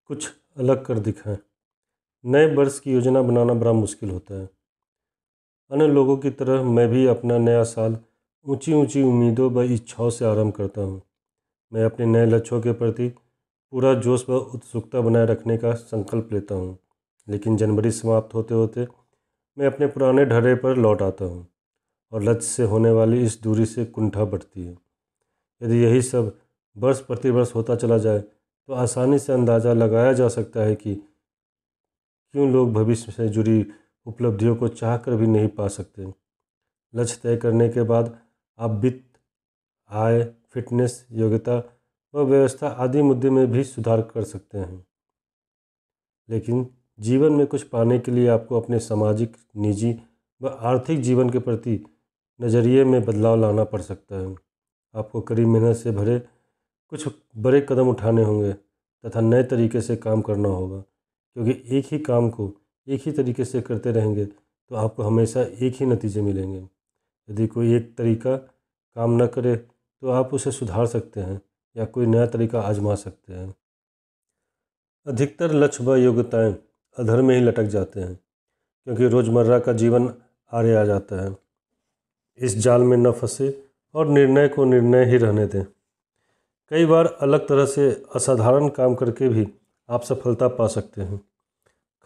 कुछ अलग कर दिखाएं। नए वर्ष की योजना बनाना बड़ा मुश्किल होता है। अन्य लोगों की तरह मैं भी अपना नया साल ऊंची ऊंची उम्मीदों व इच्छाओं से आरंभ करता हूँ। मैं अपने नए लक्ष्यों के प्रति पूरा जोश व उत्सुकता बनाए रखने का संकल्प लेता हूँ, लेकिन जनवरी समाप्त होते होते मैं अपने पुराने ढर्रे पर लौट आता हूँ और लक्ष्य से होने वाली इस दूरी से कुंठा बढ़ती है। यदि यही सब वर्ष प्रतिवर्ष होता चला जाए तो आसानी से अंदाज़ा लगाया जा सकता है कि क्यों लोग भविष्य से जुड़ी उपलब्धियों को चाह कर भी नहीं पा सकते। लक्ष्य तय करने के बाद आप वित्त, आय, फिटनेस, योग्यता व व्यवस्था आदि मुद्दे में भी सुधार कर सकते हैं, लेकिन जीवन में कुछ पाने के लिए आपको अपने सामाजिक, निजी व आर्थिक जीवन के प्रति नज़रिए में बदलाव लाना पड़ सकता है। आपको कड़ी मेहनत से भरे कुछ बड़े कदम उठाने होंगे तथा नए तरीके से काम करना होगा, क्योंकि एक ही काम को एक ही तरीके से करते रहेंगे तो आपको हमेशा एक ही नतीजे मिलेंगे। यदि कोई एक तरीका काम न करे तो आप उसे सुधार सकते हैं या कोई नया तरीका आजमा सकते हैं। अधिकतर लक्ष्य व योग्यताएं अधर में ही लटक जाते हैं, क्योंकि रोज़मर्रा का जीवन आड़े आ जाता है। इस जाल में न फंसे और निर्णय को निर्णय ही रहने दें। कई बार अलग तरह से असाधारण काम करके भी आप सफलता पा सकते हैं।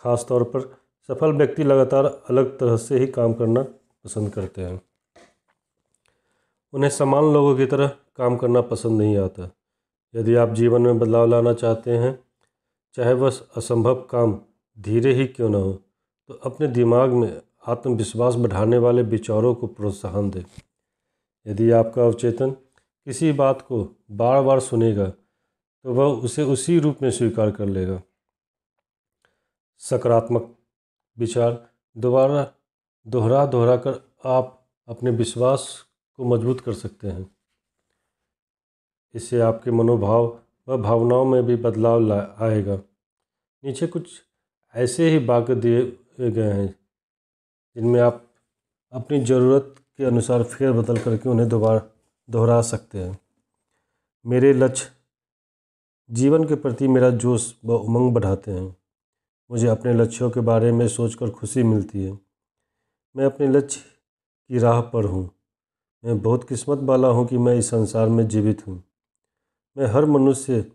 खास तौर पर सफल व्यक्ति लगातार अलग तरह से ही काम करना पसंद करते हैं। उन्हें समान लोगों की तरह काम करना पसंद नहीं आता। यदि आप जीवन में बदलाव लाना चाहते हैं, चाहे वह असंभव काम धीरे ही क्यों न हो, तो अपने दिमाग में आत्मविश्वास बढ़ाने वाले विचारों को प्रोत्साहन दें। यदि आपका अवचेतन किसी बात को बार बार सुनेगा तो वह उसे उसी रूप में स्वीकार कर लेगा। सकारात्मक विचार दोबारा दोहरा दोहरा कर आप अपने विश्वास को मजबूत कर सकते हैं। इससे आपके मनोभाव व भावनाओं में भी बदलाव आएगा। नीचे कुछ ऐसे ही वाक्य दिए गए हैं जिनमें आप अपनी ज़रूरत के अनुसार फेरबदल करके उन्हें दोबारा दोहरा सकते हैं। मेरे लक्ष्य जीवन के प्रति मेरा जोश व उमंग बढ़ाते हैं। मुझे अपने लक्ष्यों के बारे में सोचकर खुशी मिलती है। मैं अपने लक्ष्य की राह पर हूँ। मैं बहुत किस्मत वाला हूँ कि मैं इस संसार में जीवित हूँ। मैं हर मनुष्य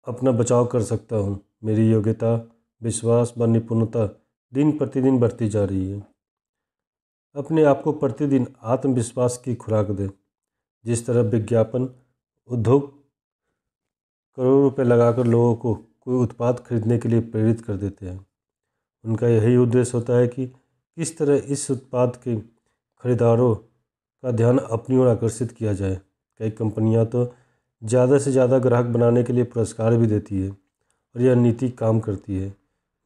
अपना बचाव कर सकता हूँ। मेरी योग्यता, विश्वास व निपुणता दिन प्रतिदिन बढ़ती जा रही है। अपने आप को प्रतिदिन आत्मविश्वास की खुराक दें। जिस तरह विज्ञापन उद्योग करोड़ों रुपए लगाकर लोगों को कोई उत्पाद खरीदने के लिए प्रेरित कर देते हैं, उनका यही उद्देश्य होता है कि किस तरह इस उत्पाद के खरीदारों का ध्यान अपनी ओर आकर्षित किया जाए। कई कंपनियां तो ज़्यादा से ज़्यादा ग्राहक बनाने के लिए पुरस्कार भी देती है और यह नीति काम करती है।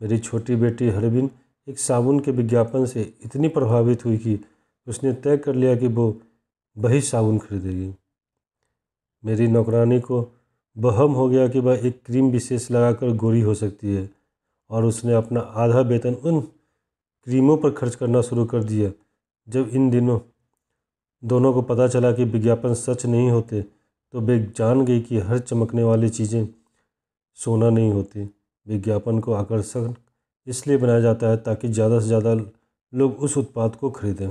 मेरी छोटी बेटी हरबिन एक साबुन के विज्ञापन से इतनी प्रभावित हुई कि उसने तय कर लिया कि वो वही साबुन खरीदेगी। मेरी नौकरानी को वहम हो गया कि वह एक क्रीम विशेष लगाकर गोरी हो सकती है और उसने अपना आधा वेतन उन क्रीमों पर खर्च करना शुरू कर दिया। जब इन दिनों दोनों को पता चला कि विज्ञापन सच नहीं होते तो वे जान गई कि हर चमकने वाली चीज़ें सोना नहीं होती। विज्ञापन को आकर्षक इसलिए बनाया जाता है ताकि ज़्यादा से ज़्यादा लोग उस उत्पाद को खरीदें।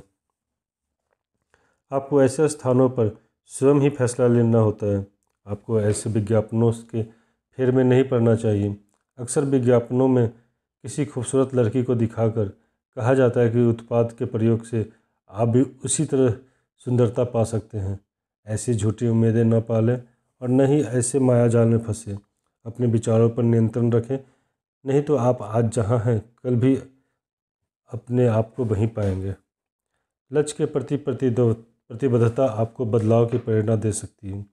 आपको ऐसे स्थानों पर स्वयं ही फैसला लेना होता है। आपको ऐसे विज्ञापनों के फेर में नहीं पड़ना चाहिए। अक्सर विज्ञापनों में किसी खूबसूरत लड़की को दिखाकर कहा जाता है कि उत्पाद के प्रयोग से आप भी उसी तरह सुंदरता पा सकते हैं। ऐसी झूठी उम्मीदें न पालें और न ही ऐसे मायाजाल में फंसे। अपने विचारों पर नियंत्रण रखें, नहीं तो आप आज जहां हैं कल भी अपने आप को वहीं पाएंगे। लक्ष्य के प्रति प्रतिबद्धता आपको बदलाव की प्रेरणा दे सकती है।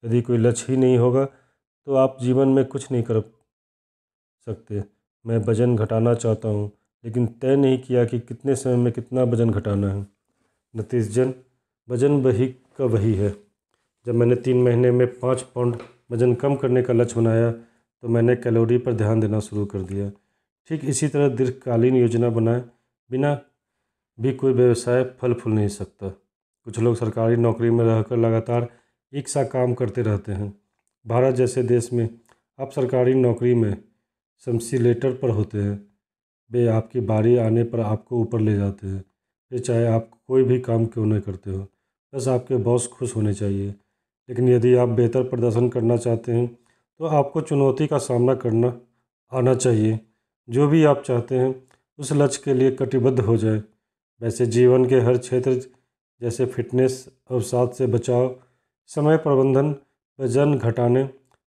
यदि कोई लक्ष्य ही नहीं होगा तो आप जीवन में कुछ नहीं कर सकते। मैं वज़न घटाना चाहता हूँ, लेकिन तय नहीं किया कि कितने समय में कितना वज़न घटाना है। नतीजतन वज़न वही का वही है। जब मैंने 3 महीने में 5 पाउंड वज़न कम करने का लक्ष्य बनाया तो मैंने कैलोरी पर ध्यान देना शुरू कर दिया। ठीक इसी तरह दीर्घकालीन योजना बनाए बिना भी कोई व्यवसाय फल फूल नहीं सकता। कुछ लोग सरकारी नौकरी में रहकर लगातार एक सा काम करते रहते हैं। भारत जैसे देश में आप सरकारी नौकरी में समसीलेटर पर होते हैं। वे आपकी बारी आने पर आपको ऊपर ले जाते हैं। वे चाहे आप कोई भी काम क्यों न करते हो, बस आपके बॉस खुश होने चाहिए। लेकिन यदि आप बेहतर प्रदर्शन करना चाहते हैं तो आपको चुनौती का सामना करना आना चाहिए। जो भी आप चाहते हैं उस लक्ष्य के लिए कटिबद्ध हो जाए। वैसे जीवन के हर क्षेत्र जैसे फिटनेस, अवसाद से बचाव, समय प्रबंधन, वजन घटाने,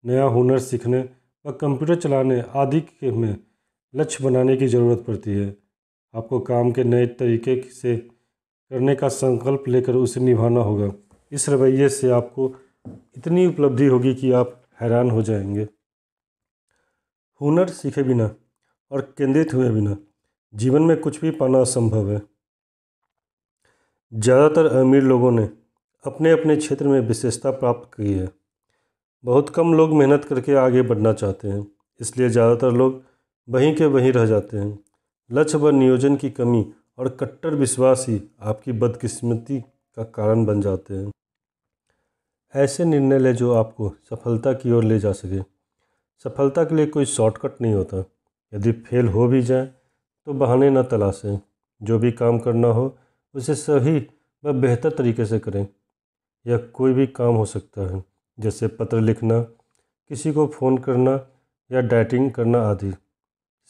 नया हुनर सीखने व कंप्यूटर चलाने आदि के में लक्ष्य बनाने की ज़रूरत पड़ती है। आपको काम के नए तरीके से करने का संकल्प लेकर उसे निभाना होगा। इस रवैये से आपको इतनी उपलब्धि होगी कि आप हैरान हो जाएंगे। हुनर सीखे बिना और केंद्रित हुए बिना जीवन में कुछ भी पाना असंभव है। ज़्यादातर अमीर लोगों ने अपने अपने क्षेत्र में विशेषता प्राप्त की है। बहुत कम लोग मेहनत करके आगे बढ़ना चाहते हैं, इसलिए ज़्यादातर लोग वहीं के वहीं रह जाते हैं। लक्ष्य व नियोजन की कमी और कट्टर विश्वास ही आपकी बदकिस्मती का कारण बन जाते हैं। ऐसे निर्णय लें जो आपको सफलता की ओर ले जा सके। सफलता के लिए कोई शॉर्टकट नहीं होता। यदि फेल हो भी जाए तो बहाने न तलाशें। जो भी काम करना हो उसे सही व बेहतर तरीके से करें। यह कोई भी काम हो सकता है, जैसे पत्र लिखना, किसी को फ़ोन करना या डाइटिंग करना आदि।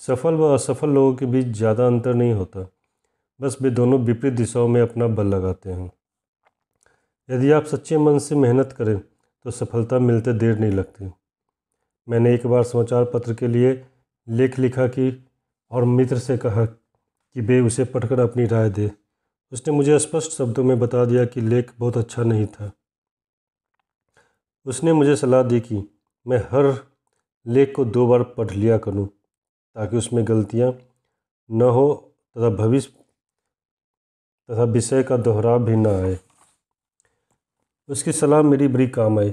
सफल व असफल लोगों के बीच ज़्यादा अंतर नहीं होता, बस वे दोनों विपरीत दिशाओं में अपना बल लगाते हैं। यदि आप सच्चे मन से मेहनत करें तो सफलता मिलते देर नहीं लगती। मैंने एक बार समाचार पत्र के लिए लेख लिखा कि और मित्र से कहा कि वे उसे पढ़कर अपनी राय दे। उसने मुझे स्पष्ट शब्दों में बता दिया कि लेख बहुत अच्छा नहीं था। उसने मुझे सलाह दी कि मैं हर लेख को 2 बार पढ़ लिया करूं, ताकि उसमें गलतियां न हो तथा विषय का दोहराव भी न आए। उसकी सलाह मेरी बड़ी काम आई।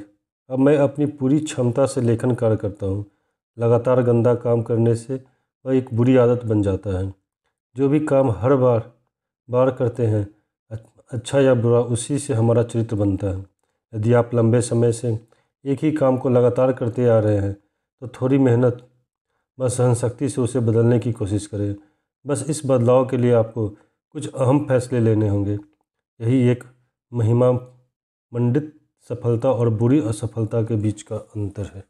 अब मैं अपनी पूरी क्षमता से लेखन कार्य करता हूँ। लगातार गंदा काम करने से वह एक बुरी आदत बन जाता है। जो भी काम हर बार करते हैं, अच्छा या बुरा, उसी से हमारा चरित्र बनता है। यदि आप लंबे समय से एक ही काम को लगातार करते आ रहे हैं तो थोड़ी मेहनत व सहनशक्ति से उसे बदलने की कोशिश करें। बस इस बदलाव के लिए आपको कुछ अहम फैसले लेने होंगे। यही एक महिमा मंडित सफलता और बुरी असफलता के बीच का अंतर है।